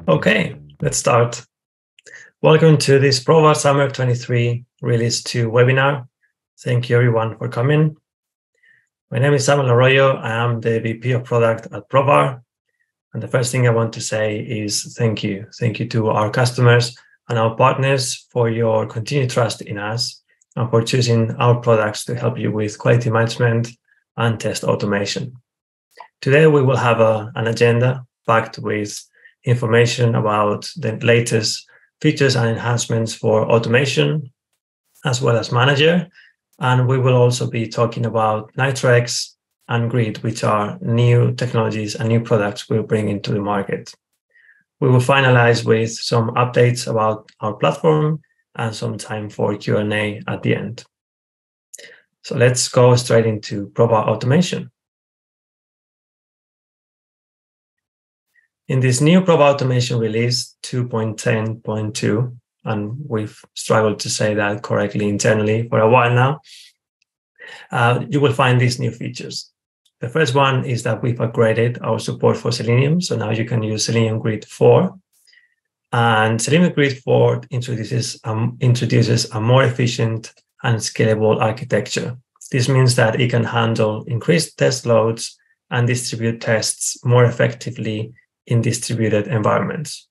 Okay, let's start. Welcome to this Provar Summer 23 Release 2 webinar. Thank you everyone for coming. My name is Samuel Arroyo. I am the VP of Product at Provar. And the first thing I want to say is thank you. Thank you to our customers and our partners for your continued trust in us and for choosing our products to help you with quality management and test automation. Today, we will have an agenda packed with information about the latest features and enhancements for automation, as well as Manager. And we will also be talking about NitroX and Grid, which are new technologies and new products we'll bring into the market. We will finalize with some updates about our platform and some time for Q&A at the end. So let's go straight into Provar Automation. In this new Provar Automation release 2.10.2, and we've struggled to say that correctly internally for a while now, you will find these new features. The first one is that we've upgraded our support for Selenium. So now you can use Selenium Grid 4. And Selenium Grid 4 introduces a more efficient and scalable architecture. This means that it can handle increased test loads and distribute tests more effectively in distributed environments.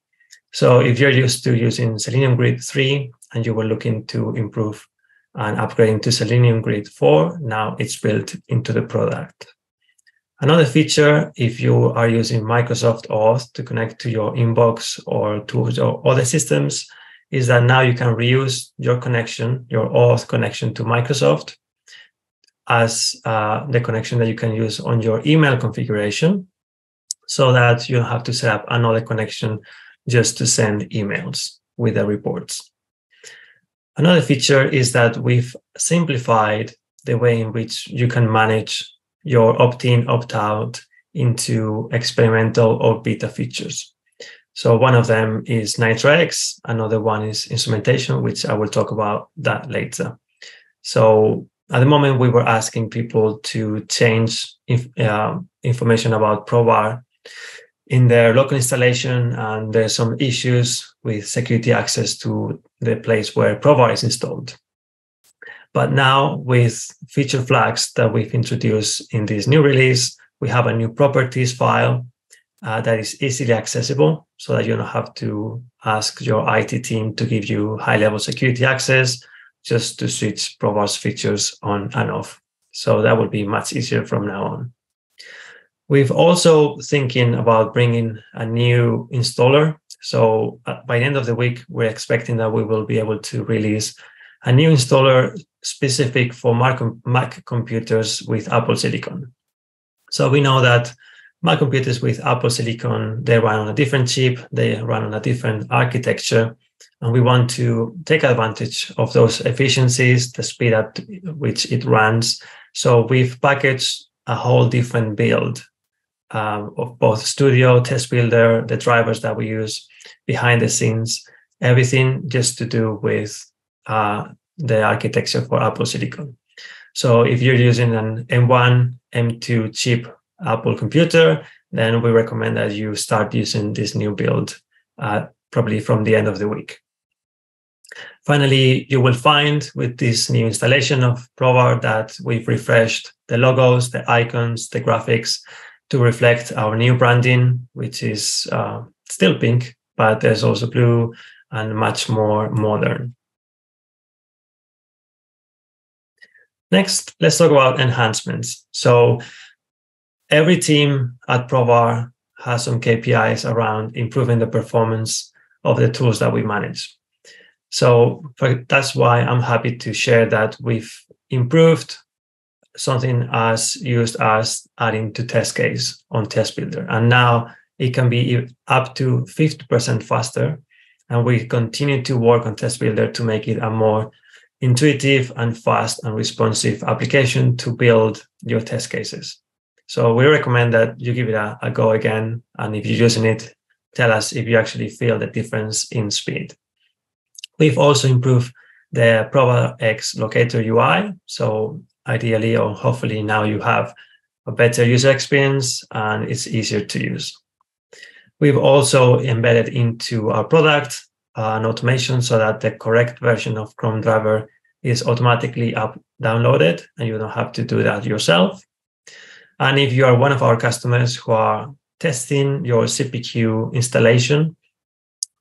So if you're used to using Selenium Grid 3 and you were looking to improve and upgrading to Selenium Grid 4, now it's built into the product. Another feature, if you are using Microsoft Auth to connect to your inbox or to your other systems, is that now you can reuse your connection, your Auth connection to Microsoft as the connection that you can use on your email configuration, so that you don't have to set up another connection just to send emails with the reports. Another feature is that we've simplified the way in which you can manage your opt-in, opt-out into experimental or beta features. So one of them is NitroX, another one is instrumentation, which I will talk about that later. So at the moment, we were asking people to change information about Provar in their local installation, and there's some issues with security access to the place where Provar is installed. But now with feature flags that we've introduced in this new release, we have a new properties file that is easily accessible so that you don't have to ask your IT team to give you high-level security access just to switch Provar's features on and off. So that will be much easier from now on. We've also thinking about bringing a new installer. So by the end of the week, we're expecting that we will be able to release a new installer specific for Mac computers with Apple Silicon. So we know that Mac computers with Apple Silicon, they run on a different chip, they run on a different architecture, and we want to take advantage of those efficiencies, the speed at which it runs. So we've packaged a whole different build of both Studio, Test Builder, the drivers that we use behind the scenes, everything just to do with the architecture for Apple Silicon. So if you're using an M1, M2 chip Apple computer, then we recommend that you start using this new build probably from the end of the week. Finally, you will find with this new installation of Provar that we've refreshed the logos, the icons, the graphics to reflect our new branding, which is still pink, but there's also blue and much more modern. Next, let's talk about enhancements. So every team at Provar has some KPIs around improving the performance of the tools that we manage. So that's why I'm happy to share that we've improved something as used as adding to test case on Test Builder. And now it can be up to 50% faster. And we continue to work on Test Builder to make it a more intuitive and fast and responsive application to build your test cases. So we recommend that you give it a go again. And if you're using it, tell us if you actually feel the difference in speed. We've also improved the Provar X locator UI. So ideally, or hopefully now you have a better user experience, and it's easier to use. We've also embedded into our product an automation so that the correct version of Chrome driver is automatically downloaded, and you don't have to do that yourself. And if you are one of our customers who are testing your CPQ installation,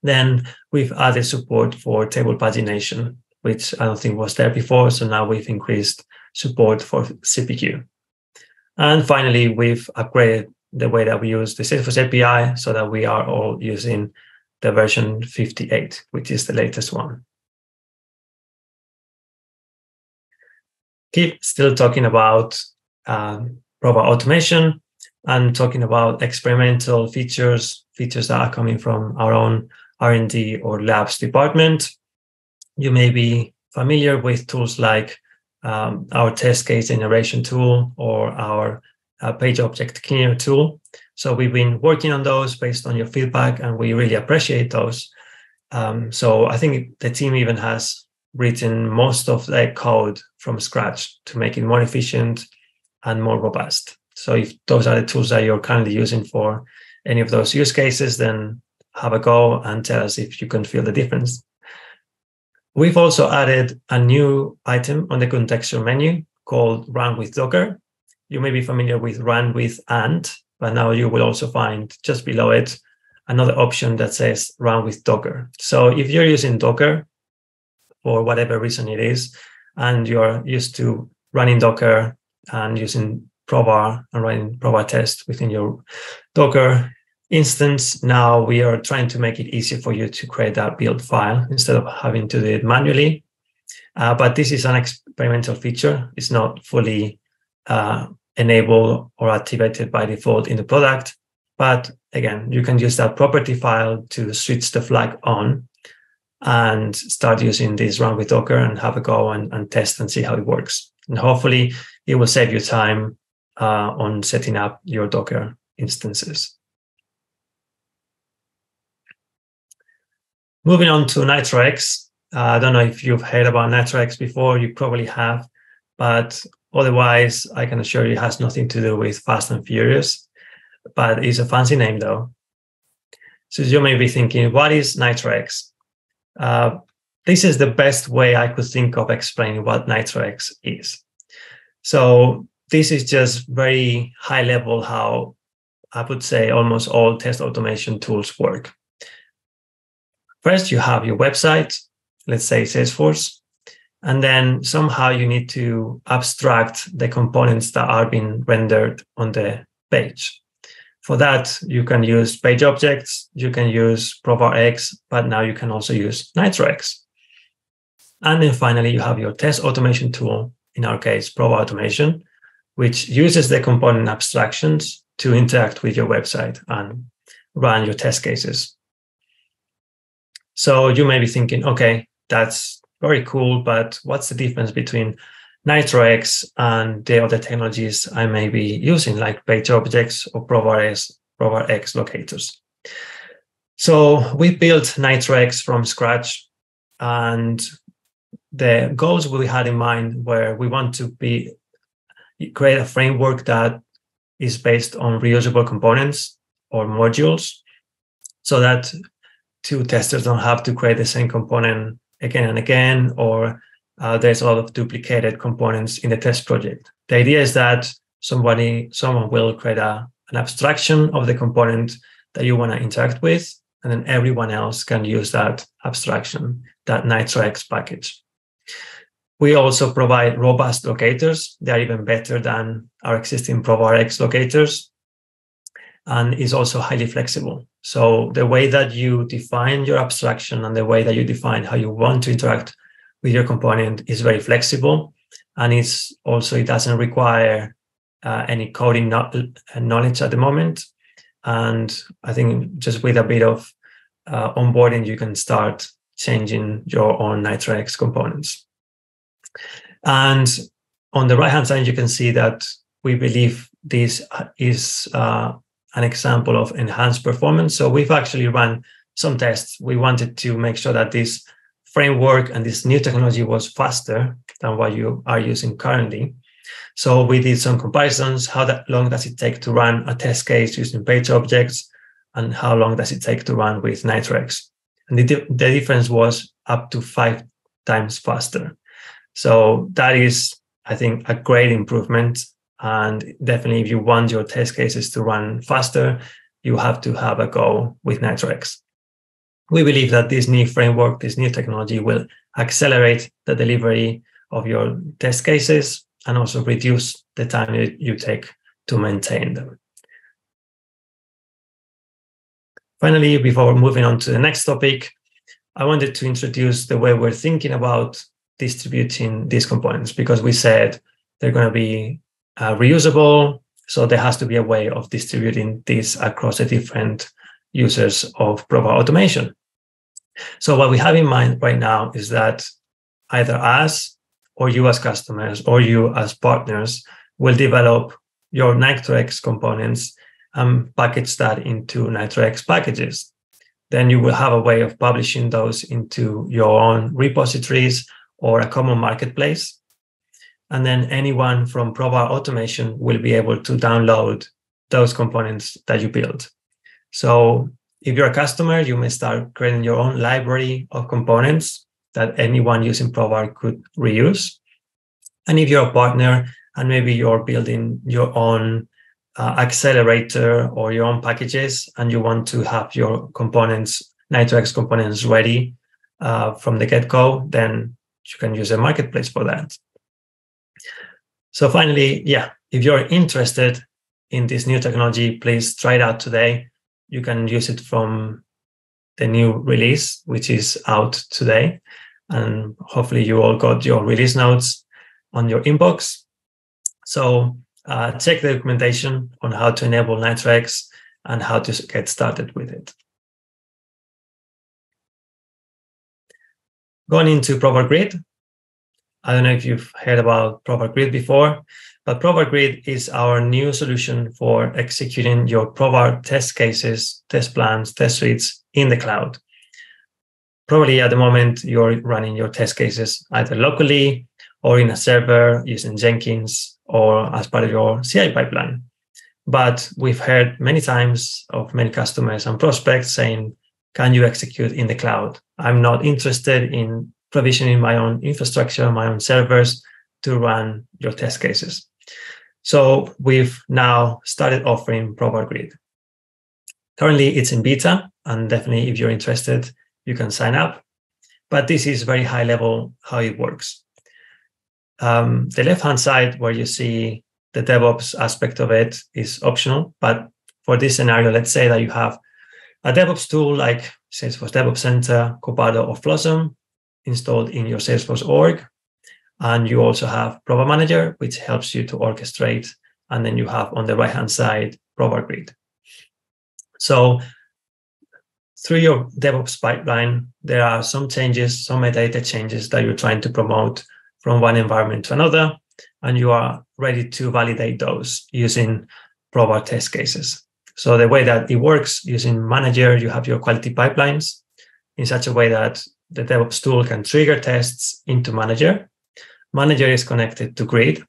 then we've added support for table pagination, which I don't think was there before. So now we've increased support for CPQ. And finally, we've upgraded the way that we use the Salesforce API so that we are all using the version 58, which is the latest one. Keep still talking about Provar Automation and talking about experimental features that are coming from our own R&D or labs department. You may be familiar with tools like our test case generation tool or our page object cleaner tool. So we've been working on those based on your feedback, and we really appreciate those. So I think the team even has written most of their code from scratch to make it more efficient and more robust. So if those are the tools that you're currently using for any of those use cases, then have a go and tell us if you can feel the difference. We've also added a new item on the contextual menu called Run with Docker. You may be familiar with Run with and, but now you will also find just below it another option that says Run with Docker. So if you're using Docker for whatever reason it is, and you're used to running Docker and using Provar and running Provar test within your Docker instance, now we are trying to make it easier for you to create that build file instead of having to do it manually. But this is an experimental feature. It's not fully enabled or activated by default in the product. But again, you can use that property file to switch the flag on and start using this Run with Docker and have a go and test and see how it works. And hopefully it will save you time on setting up your Docker instances. Moving on to NitroX. I don't know if you've heard about NitroX before, you probably have, but otherwise I can assure you it has nothing to do with Fast and Furious, but it's a fancy name though. So you may be thinking, what is NitroX? This is the best way I could think of explaining what NitroX is. So this is just very high level how I would say almost all test automation tools work. First, you have your website, let's say Salesforce, and then somehow you need to abstract the components that are being rendered on the page. For that, you can use page objects, you can use Provar X, but now you can also use NitroX. And then finally, you have your test automation tool, in our case, Provar Automation, which uses the component abstractions to interact with your website and run your test cases. So you may be thinking, okay, that's very cool, but what's the difference between NitroX and the other technologies I may be using, like page objects or Provar X locators? So we built NitroX from scratch, and the goals we had in mind were we want to create a framework that is based on reusable components or modules, so that two testers don't have to create the same component again and again, or there's a lot of duplicated components in the test project. The idea is that someone will create an abstraction of the component that you want to interact with, and then everyone else can use that abstraction, that NitroX package. We also provide robust locators. They are even better than our existing Provar X locators, and is also highly flexible. So the way that you define your abstraction and the way that you define how you want to interact with your component is very flexible. And it doesn't require any coding knowledge at the moment. And I think just with a bit of onboarding, you can start changing your own NitroX components. And on the right-hand side, you can see that we believe this is an example of enhanced performance. So we've actually run some tests. We wanted to make sure that this framework and this new technology was faster than what you are using currently. So we did some comparisons. How long does it take to run a test case using page objects? And how long does it take to run with NitroX? And the difference was up to 5 times faster. So that is, I think, a great improvement. And definitely, if you want your test cases to run faster, you have to have a go with NitroX. We believe that this new framework, this new technology will accelerate the delivery of your test cases and also reduce the time you take to maintain them. Finally, before moving on to the next topic, I wanted to introduce the way we're thinking about distributing these components, because we said they're going to be reusable. So there has to be a way of distributing this across the different users of Provar Automation. So what we have in mind right now is that either us or you as customers or you as partners will develop your NitroX components and package that into NitroX packages. Then you will have a way of publishing those into your own repositories or a common marketplace. And then anyone from Provar Automation will be able to download those components that you build. So if you're a customer, you may start creating your own library of components that anyone using Provar could reuse. And if you're a partner and maybe you're building your own accelerator or your own packages and you want to have your components, NitroX components ready from the get-go, then you can use a marketplace for that. So finally, if you're interested in this new technology, please try it out today. You can use it from the new release, which is out today. And hopefully you all got your release notes on your inbox. So check the documentation on how to enable NitroX and how to get started with it. Going into Provar Grid. I don't know if you've heard about Provar Grid before, but Provar Grid is our new solution for executing your Provar test cases, test plans, test suites in the cloud. Probably at the moment, you're running your test cases either locally or in a server using Jenkins or as part of your CI pipeline. But we've heard many times of many customers and prospects saying, can you execute in the cloud? I'm not interested in provisioning my own infrastructure, my own servers to run your test cases. So we've now started offering Provar Grid. Currently, it's in beta, and definitely if you're interested, you can sign up. But this is very high level how it works. The left-hand side where you see the DevOps aspect of it is optional. But for this scenario, let's say that you have a DevOps tool like Salesforce DevOps Center, Copado, or Flossum installed in your Salesforce org. And you also have Provar Manager, which helps you to orchestrate. And then you have on the right-hand side, Provar Grid. So through your DevOps pipeline, there are some changes, some metadata changes that you're trying to promote from one environment to another, and you are ready to validate those using Provar test cases. So the way that it works, using Manager, you have your quality pipelines in such a way that the DevOps tool can trigger tests into Manager. Manager is connected to Grid,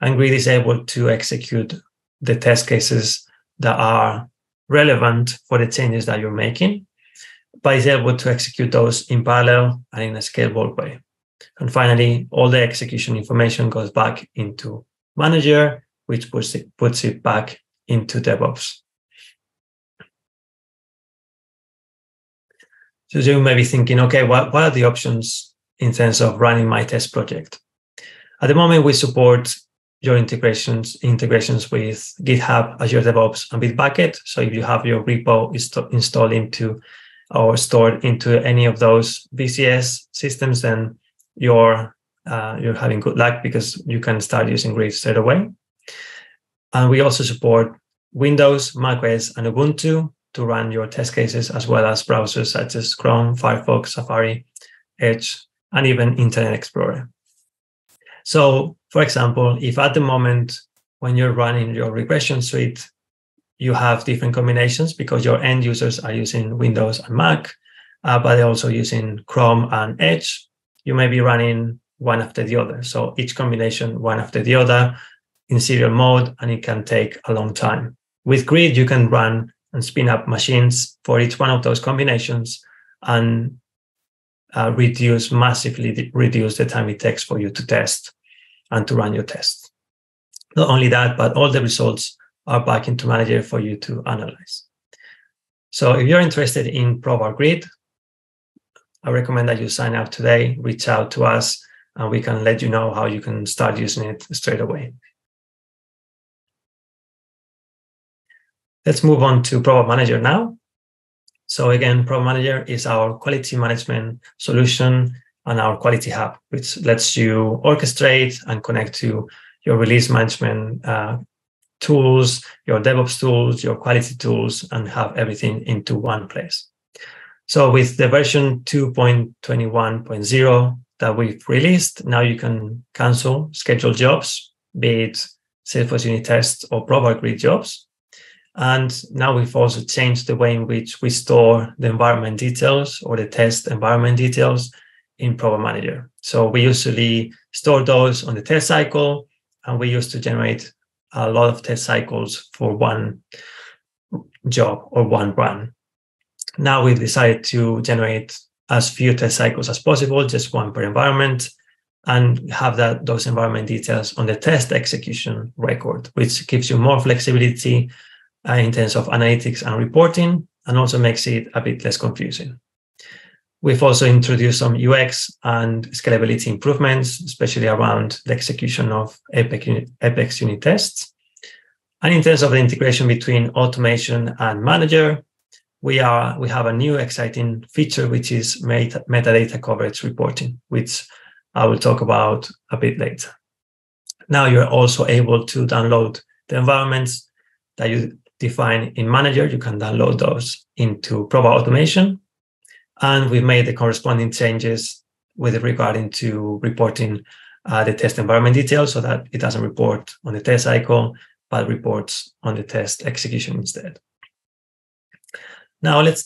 and Grid is able to execute the test cases that are relevant for the changes that you're making, but is able to execute those in parallel and in a scalable way. And finally, all the execution information goes back into Manager, which puts it back into DevOps. So you may be thinking, okay, what are the options in terms of running my test project? At the moment, we support your integrations with GitHub, Azure DevOps, and Bitbucket. So if you have your repo installed into or stored into any of those VCS systems, then you're having good luck because you can start using Grid straight away. And we also support Windows, macOS, and Ubuntu to run your test cases, as well as browsers such as Chrome, Firefox, Safari, Edge, and even Internet Explorer. So, for example, if at the moment when you're running your regression suite, you have different combinations because your end users are using Windows and Mac, but they're also using Chrome and Edge, you may be running one after the other. So each combination, one after the other, in serial mode, and it can take a long time. With Grid, you can run and spin up machines for each one of those combinations and massively reduce the time it takes for you to test and to run your test. Not only that, but all the results are back into Manager for you to analyze. So if you're interested in Provar Grid, I recommend that you sign up today, reach out to us, and we can let you know how you can start using it straight away. Let's move on to Provar Manager now. So again, Provar Manager is our quality management solution and our quality hub, which lets you orchestrate and connect to your release management tools, your DevOps tools, your quality tools, and have everything into one place. So with the version 2.21.0 that we've released, now you can cancel scheduled jobs, be it Salesforce unit tests or Provar Grid jobs. And now we've also changed the way in which we store the environment details or the test environment details in Provar Manager. So we usually store those on the test cycle, and we used to generate a lot of test cycles for one job or one run. Now we've decided to generate as few test cycles as possible, just one per environment, and have those environment details on the test execution record, which gives you more flexibility in terms of analytics and reporting, and also makes it a bit less confusing. We've also introduced some UX and scalability improvements, especially around the execution of Apex unit tests. And in terms of the integration between automation and Manager, we have a new exciting feature, which is metadata coverage reporting, which I will talk about a bit later. Now you're also able to download the environments that you define in Manager. You can download those into Provar Automation. And we've made the corresponding changes with regarding to reporting the test environment details so that it doesn't report on the test cycle, but reports on the test execution instead. Now let's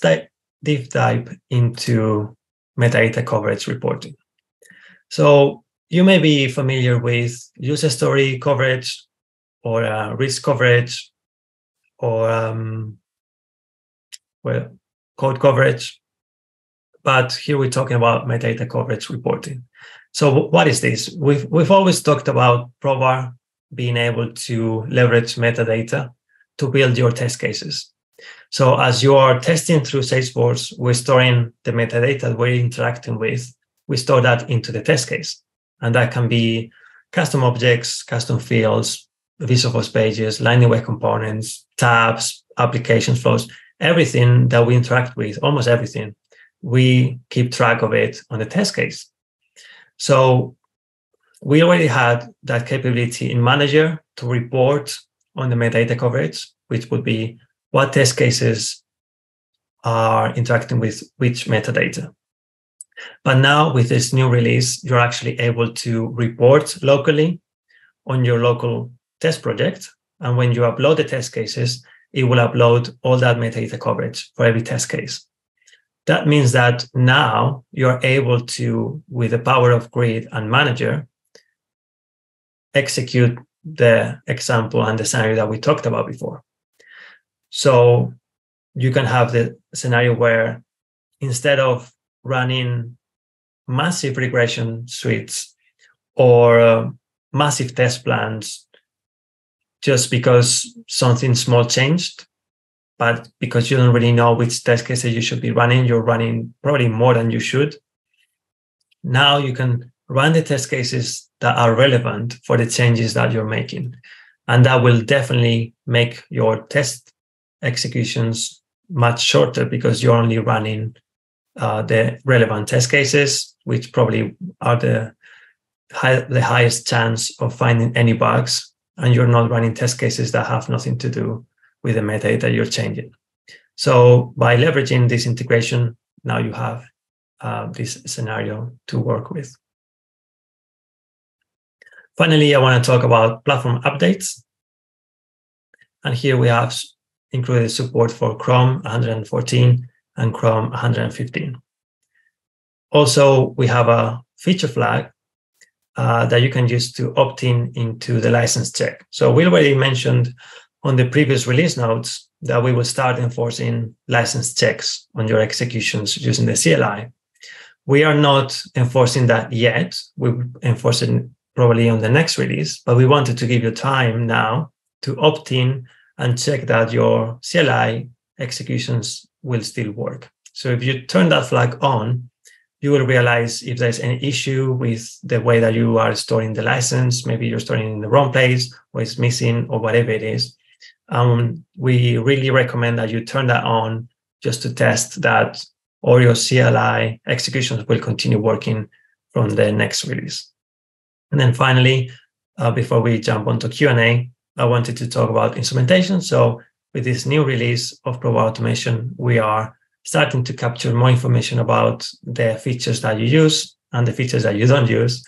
deep dive into metadata coverage reporting. So you may be familiar with user story coverage or risk coverage or code coverage. But here we're talking about metadata coverage reporting. So what is this? We've always talked about Provar being able to leverage metadata to build your test cases. So as you are testing through Salesforce, we're storing the metadata we're interacting with. We store that into the test case. And that can be custom objects, custom fields, visual force pages, lightning web components, tabs, application flows, everything that we interact with, almost everything. We keep track of it on the test case. So we already had that capability in Manager to report on the metadata coverage, which would be what test cases are interacting with which metadata. But now with this new release, you're actually able to report locally on your local test project. And when you upload the test cases, it will upload all that metadata coverage for every test case. That means that now you're able to, with the power of Grid and Manager, execute the example and the scenario that we talked about before. So you can have the scenario where instead of running massive regression suites or massive test plans just because something small changed, but because you don't really know which test cases you should be running, you're running probably more than you should. Now you can run the test cases that are relevant for the changes that you're making. And that will definitely make your test executions much shorter because you're only running the relevant test cases, which probably are the highest chance of finding any bugs. And you're not running test cases that have nothing to do with the metadata you're changing. So by leveraging this integration, now you have this scenario to work with. Finally, I want to talk about platform updates. And here we have included support for Chrome 114 and Chrome 115. Also, we have a feature flag that you can use to opt in into the license check. So we already mentioned on the previous release notes that we will start enforcing license checks on your executions using the CLI. We are not enforcing that yet. We'll enforce it probably on the next release, but we wanted to give you time now to opt in and check that your CLI executions will still work. So if you turn that flag on, you will realize if there's any issue with the way that you are storing the license. Maybe you're storing it in the wrong place, or it's missing, or whatever it is. We really recommend that you turn that on just to test that all your CLI executions will continue working from the next release. And then finally, before we jump onto Q&A, I wanted to talk about instrumentation. So with this new release of Provar Automation, we are starting to capture more information about the features that you use and the features that you don't use,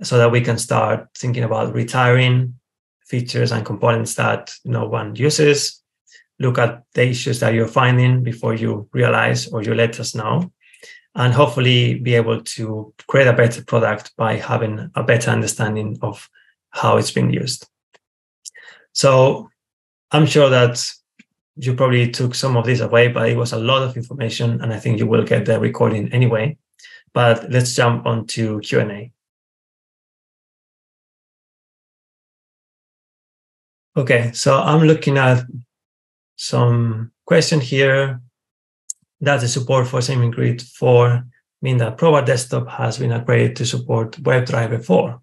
so that we can start thinking about retiring features and components that no one uses, look at the issues that you're finding before you realize or you let us know, and hopefully be able to create a better product by having a better understanding of how it's being used. So I'm sure that you probably took some of this away, but it was a lot of information, and I think you will get the recording anyway. But let's jump on to Q&A. Okay, so I'm looking at some question here. Does the support for Semi-Grid 4 mean that Provar Desktop has been upgraded to support WebDriver 4?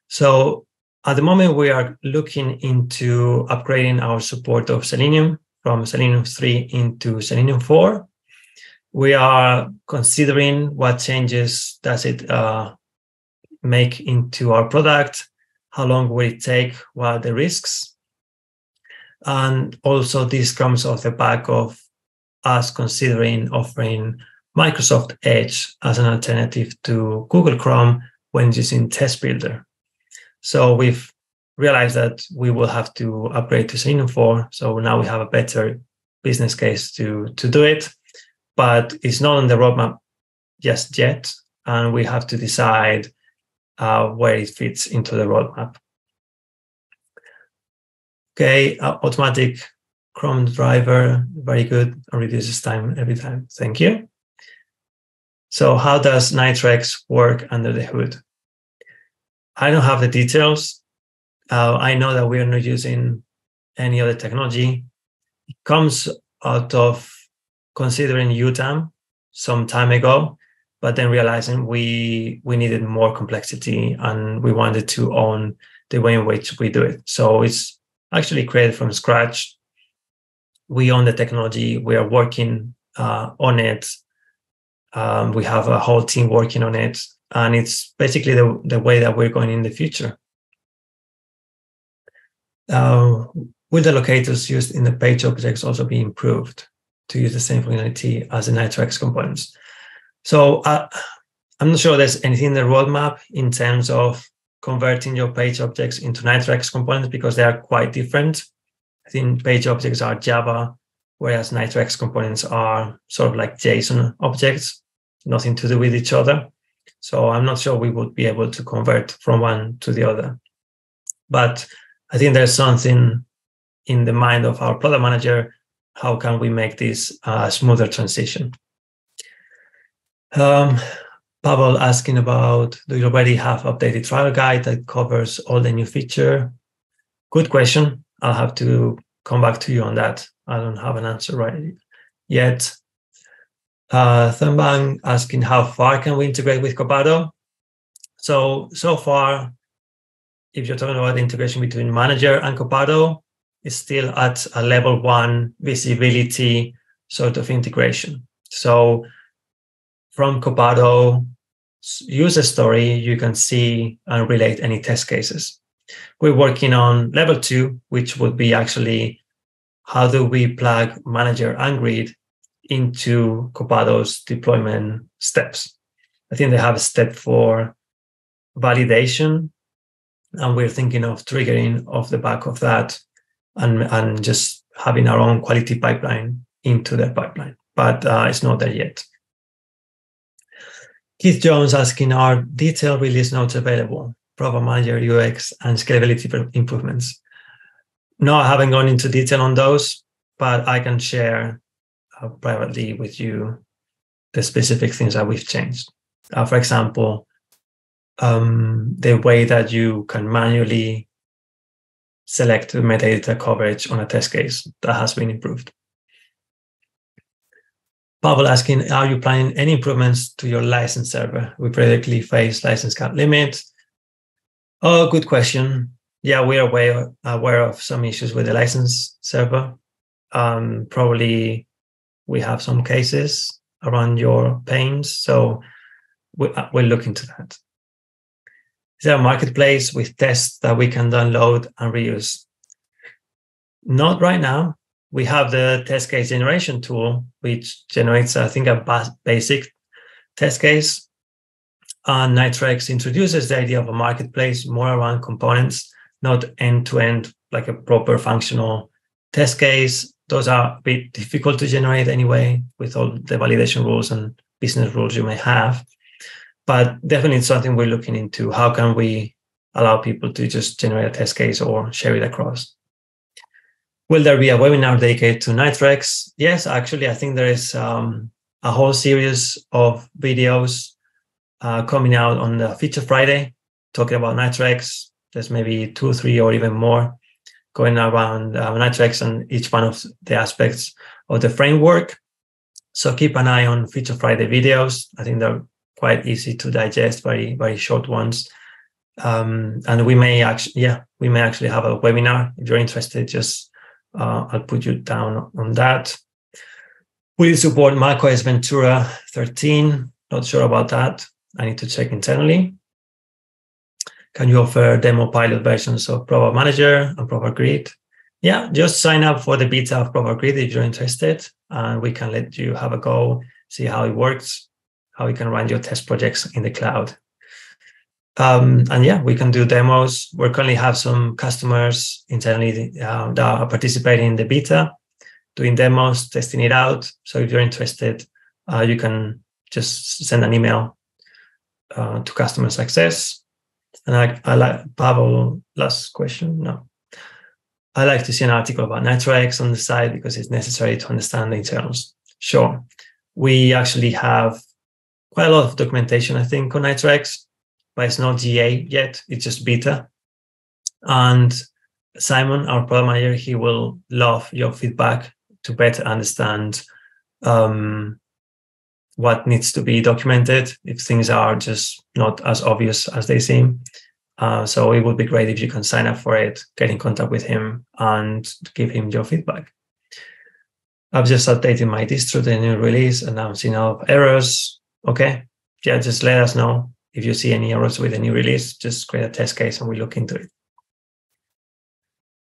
So at the moment, we are looking into upgrading our support of Selenium from Selenium 3 into Selenium 4. We are considering what changes does it make into our product, how long will it take, what are the risks. And also this comes off the back of us considering offering Microsoft Edge as an alternative to Google Chrome when using Test Builder. So we've realized that we will have to upgrade to Selenium 4. So now we have a better business case to do it, but it's not on the roadmap just yet. And we have to decide where it fits into the roadmap. Okay, automatic Chrome driver, very good, and reduces time every time. Thank you. So how does NitroX work under the hood? I don't have the details. I know that we are not using any other technology. It comes out of considering UTAM some time ago, but then realizing we needed more complexity and we wanted to own the way in which we do it. So it's actually created from scratch. We own the technology. We are working on it. We have a whole team working on it. And it's basically the way that we're going in the future. Will the locators used in the page objects also be improved to use the same functionality as the NitroX components? So I'm not sure there's anything in the roadmap in terms of converting your page objects into NitroX components, because they are quite different. I think page objects are Java, whereas NitroX components are sort of like JSON objects, nothing to do with each other. So I'm not sure we would be able to convert from one to the other. But I think there's something in the mind of our product manager. How can we make this a smoother transition? Pavel asking about, do you already have updated trial guide that covers all the new feature? Good question. I'll have to come back to you on that. I don't have an answer right yet. Thumbang asking, how far can we integrate with Copado? So far, if you're talking about the integration between Manager and Copado, it's still at a level 1 visibility sort of integration. So from Copado user story, you can see and relate any test cases. We're working on level 2, which would be actually how do we plug Manager and Grid into Copado's deployment steps. I think they have a step for validation, and we're thinking of triggering off the back of that and just having our own quality pipeline into their pipeline, but it's not there yet. Keith Jones asking, are detailed release notes available? Provar Manager, UX, and scalability improvements. No, I haven't gone into detail on those, but I can share privately with you the specific things that we've changed. For example, the way that you can manually select the metadata coverage on a test case, that has been improved. Pavel asking, are you planning any improvements to your license server? We periodically face license cap limit. Oh, good question. Yeah, we are aware of some issues with the license server. Probably we have some cases around your pains, so we'll look into that. Is there a marketplace with tests that we can download and reuse? Not right now. We have the test case generation tool, which generates, I think, a basic test case. And NitroX introduces the idea of a marketplace more around components, not end-to-end, like a proper functional test case. Those are a bit difficult to generate anyway, with all the validation rules and business rules you may have. But definitely it's something we're looking into. How can we allow people to just generate a test case or share it across? Will there be a webinar dedicated to NitroX? Yes, actually, I think there is a whole series of videos coming out on the Feature Friday, talking about NitroX. There's maybe 2 or 3 or even more going around NitroX and each one of the aspects of the framework. So keep an eye on Feature Friday videos. I think they're quite easy to digest, very, very short ones. And we may actually have a webinar. If you're interested, just I'll put you down on that. Will you support macOS Ventura 13? Not sure about that. I need to check internally. Can you offer demo pilot versions of Provar Manager and Provar Grid? Yeah, just sign up for the beta of Provar Grid if you're interested, and we can let you have a go, see how it works, how you can run your test projects in the cloud. And yeah, we can do demos. We currently have some customers internally that are participating in the beta, doing demos, testing it out. So if you're interested, you can just send an email to customer success. And I like Pavel, last question. No. I like to see an article about NitroX on the site because it's necessary to understand the internals. Sure. We actually have quite a lot of documentation, I think, on NitroX, but it's not GA yet. It's just beta. And Simon, our product manager, he will love your feedback to better understand what needs to be documented if things are just not as obvious as they seem. So it would be great if you can sign up for it, get in contact with him, and give him your feedback. I've just updated my distro to the new release, announcing of errors. Okay, yeah, just let us know if you see any errors with the new release. Just create a test case and we look into it.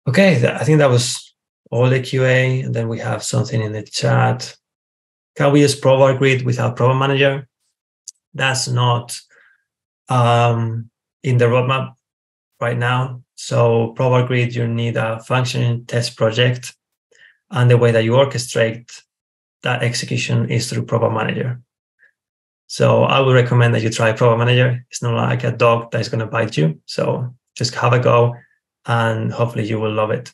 Okay, I think that was all the QA, and then we have something in the chat. Can we use Provar Grid without Provar Manager? That's not in the roadmap right now. So Provar Grid, you need a functioning test project, and the way that you orchestrate that execution is through Provar Manager. So I would recommend that you try Provar Manager. It's not like a dog that is going to bite you. So just have a go, and hopefully you will love it.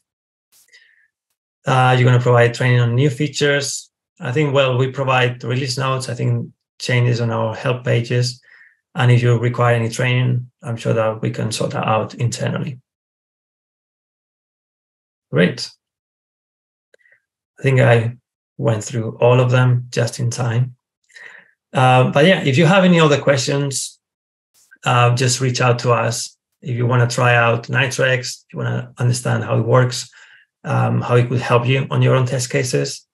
You're going to provide training on new features. I think, well, we provide release notes, I think changes on our help pages. And if you require any training, I'm sure that we can sort that out internally. Great. I think I went through all of them just in time. But yeah, if you have any other questions, just reach out to us. If you want to try out NitroX, if you want to understand how it works, how it could help you on your own test cases.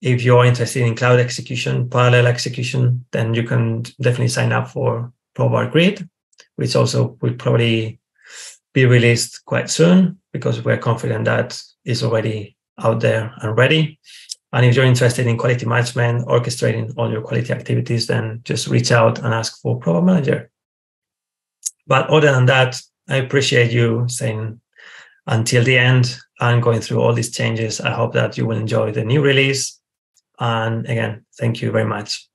If you're interested in cloud execution, parallel execution, then you can definitely sign up for Provar Grid, which also will probably be released quite soon because we're confident that it's already out there and ready. And if you're interested in quality management, orchestrating all your quality activities, then just reach out and ask for Provar Manager. But other than that, I appreciate you staying until the end and going through all these changes. I hope that you will enjoy the new release. And again, thank you very much.